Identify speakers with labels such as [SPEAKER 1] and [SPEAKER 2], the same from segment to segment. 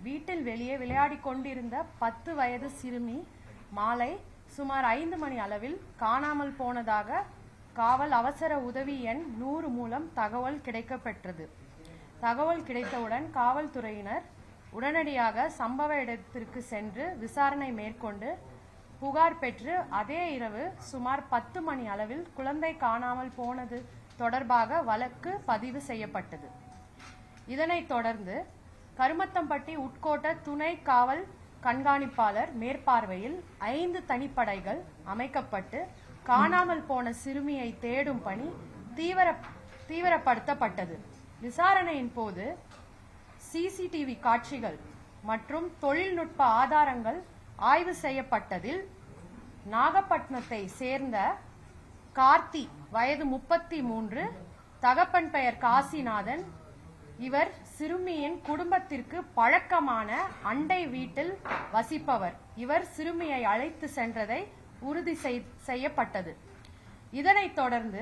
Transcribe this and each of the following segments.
[SPEAKER 1] வீட்டில் வெளியே விளையாடிக் கொண்டிருந்த 10 வயது சிறுமி மாலை சுமார் 5 மணி அளவில் காணாமல் போனதாக காவல் அவசர உதவி எண் 100 மூலம் தகவல் கிடைக்கப்பெற்றது. தகவல் கிடைத்தவுடன் காவல்துறையினர் உடனடியாக சம்பவ இடத்திற்கு சென்று விசாரணை மேற்கொண்டு புகார் பெற்று அதே இரவு சுமார் 10 மணி அளவில் குழந்தை காணாமல் போனது தொடர்பாக வழக்கு பதிவு செய்யப்பட்டது. இதனைத் தொடர்ந்து கருமத்தம்பட்டி உட்கோட்ட துணை காவல் கண்காணிப்பாளர் மேற்பார்வையில் 5 தனிப்படைகள் அமைக்கப்பட்டு காணாமல் போன சிறுமியை தேடும் பணி தீவிரப்படுத்தப்பட்டது. விசாரணையின் போது சிசிடிவி காட்சிகள் மற்றும் தொழில்நுட்ப ஆதாரங்கள் ஆய்வு செய்யப்பட்டதில் நாகப்பட்டினத்தை சேர்ந்த கார்த்தி வயது 33, தகப்பன் பெயர் காசிநாதன். இவர் சிறுமியின் குடும்பத்திற்கு பழக்கமான அண்டை வீட்டில் வசிப்பவர். இவர் சிறுமியை அழைத்து சென்றதை உறுதி செய்யப்பட்டது. இதனைத் தொடர்ந்து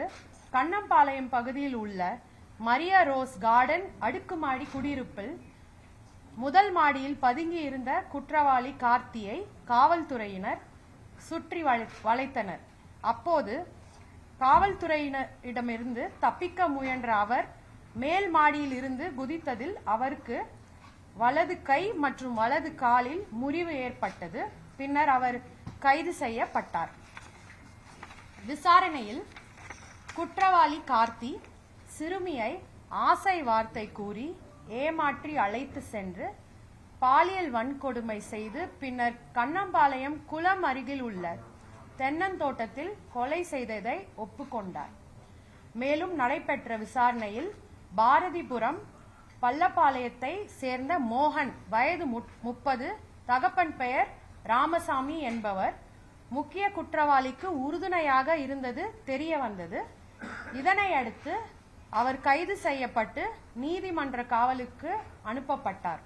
[SPEAKER 1] கண்ணம்பாளையம் பகுதியில் உள்ள மரியா ரோஸ் கார்டன் அடுக்குமாடி குடியிருப்பில் முதல் மாடியில் பதுங்கி இருந்த குற்றவாளி கார்த்தியை காவல்துறையினர் சுற்றி வளைத்தனர். அப்போது காவல்துறையினரிடமிருந்து தப்பிக்க முயன்ற அவர் மேல் மாடியில் இருந்து குதித்ததில் அவருக்கு வலது கை மற்றும் வலது காலில் முறிவு ஏற்பட்டது. பின்னர் அவர் கைது செய்யப்பட்டார். விசாரணையில் குற்றவாளி கார்த்தி சிறுமியை ஆசை வார்த்தை கூறி ஏமாற்றி அழைத்து சென்று பாலியல் வன்கொடுமை செய்து பின்னர் கண்ணம்பாளையம் குளம் அருகில் உள்ள தென்னந்தோட்டத்தில் கொலை செய்ததை ஒப்புக்கொண்டார். மேலும் நடைபெற்ற விசாரணையில் பாரதிபுரம் பள்ளப்பாளையத்தை சேர்ந்த மோகன் வயது 30, தகப்பன் பெயர் ராமசாமி என்பவர் முக்கிய குற்றவாளிக்கு உறுதுணையாக இருந்தது தெரிய வந்தது. இதனை அடுத்து அவர் கைது செய்யப்பட்டு நீதிமன்ற காவலுக்கு அனுப்பப்பட்டார்.